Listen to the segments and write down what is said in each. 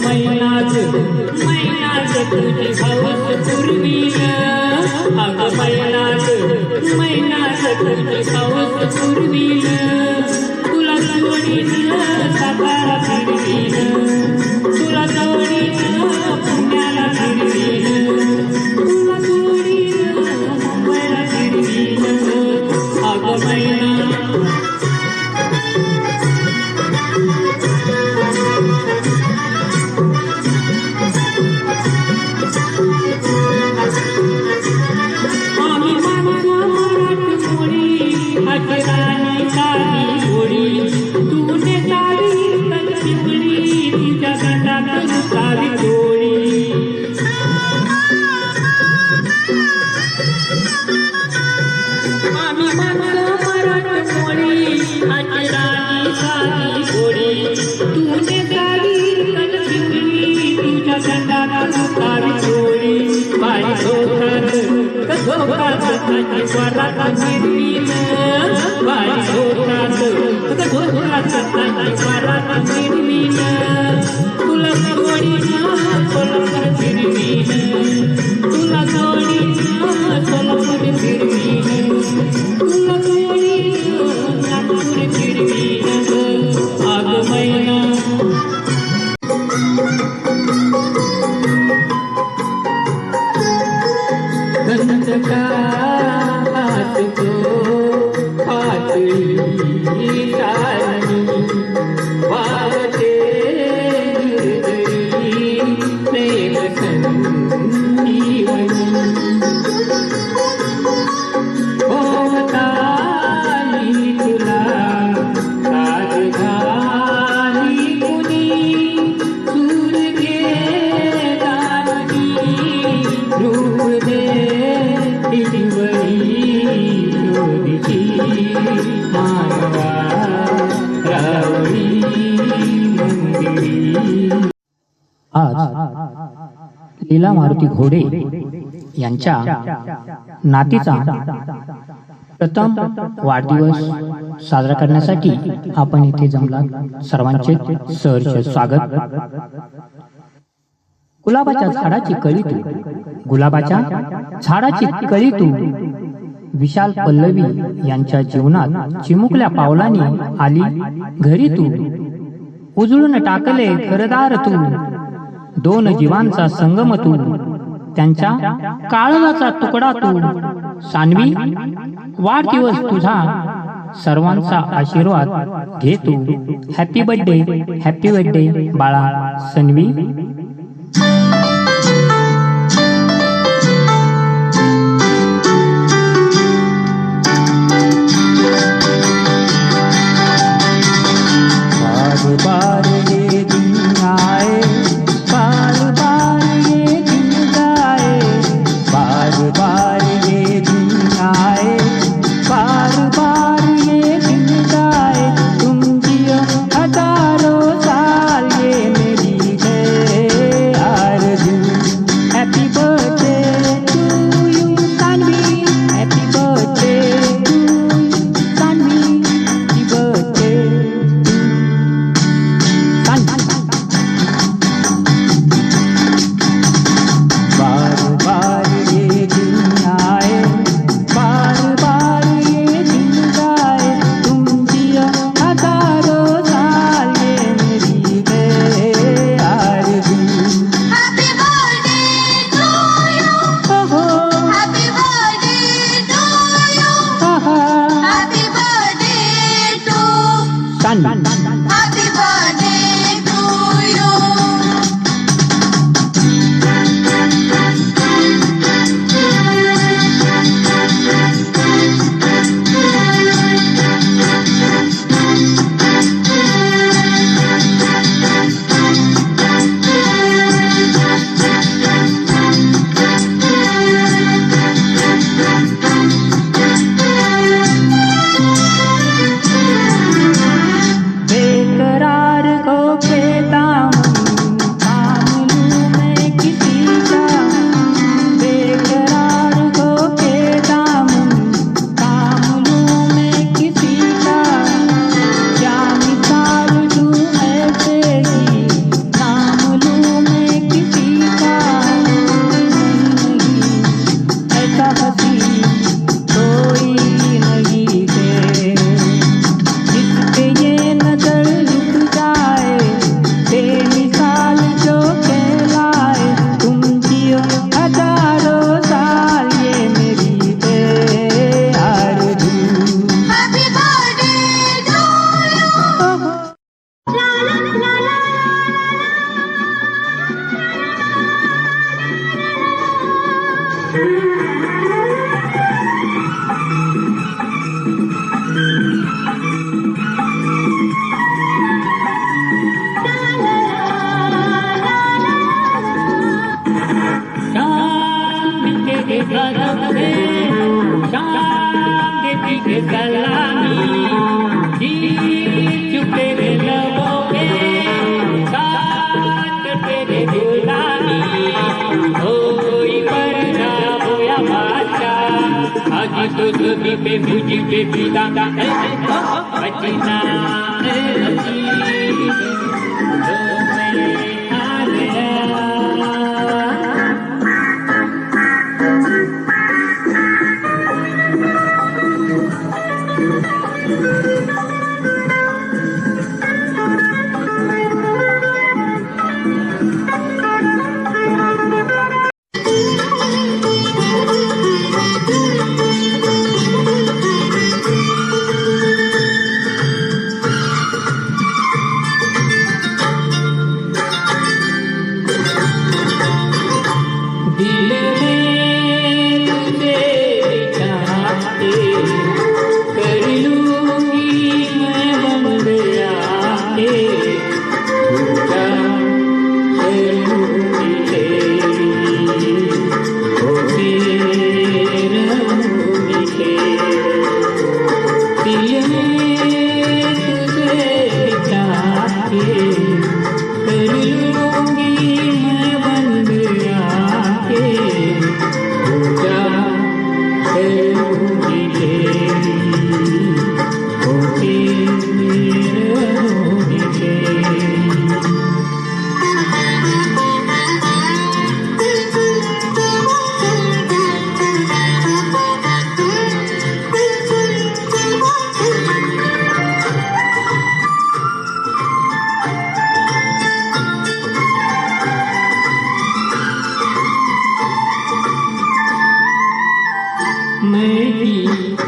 मैनाच तुझी हौस पुरवीन, अग मैनाच तुझी हौस पुरवीन, तुला जोडीन सातारा फिरवीन, तुला जोडीन पुण्याला फिरवीन, तुला जोडीन मुंबईला फिरवीन, अग मैना लीला मारुती घोडे यांच्या नातीचा प्रथम वाढदिवस साजरा करण्यासाठी आपण इथे जमलात. सर्वांचे सहर्ष स्वागत. गुलाबाच्या झाडाची कळी तू, गुलाबाच्या झाडाची कळी तू, विशाल पल्लवी यांच्या जीवनात चिमुकल्या पावलांनी आली घरी तू, उजळून टाकले घरदार तू, दोन जीवांचा संगम तू, त्यांच्या काळजाचा तुकडा तू, सान्वी वाढदिवस तुझा, सर्वांचा आशीर्वाद घे तू. हॅपी बर्थडे बाळा सन्वी. बार ये दिन आए, बार ये दिन आए, बार ये दिन आए, बार ये दिन आए, तुम जियो हजारों साल ये मेरी है यार भाषा आगे तो सभी पे मुझे पे पिता बचना बची तो मैं आ गया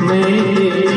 मैं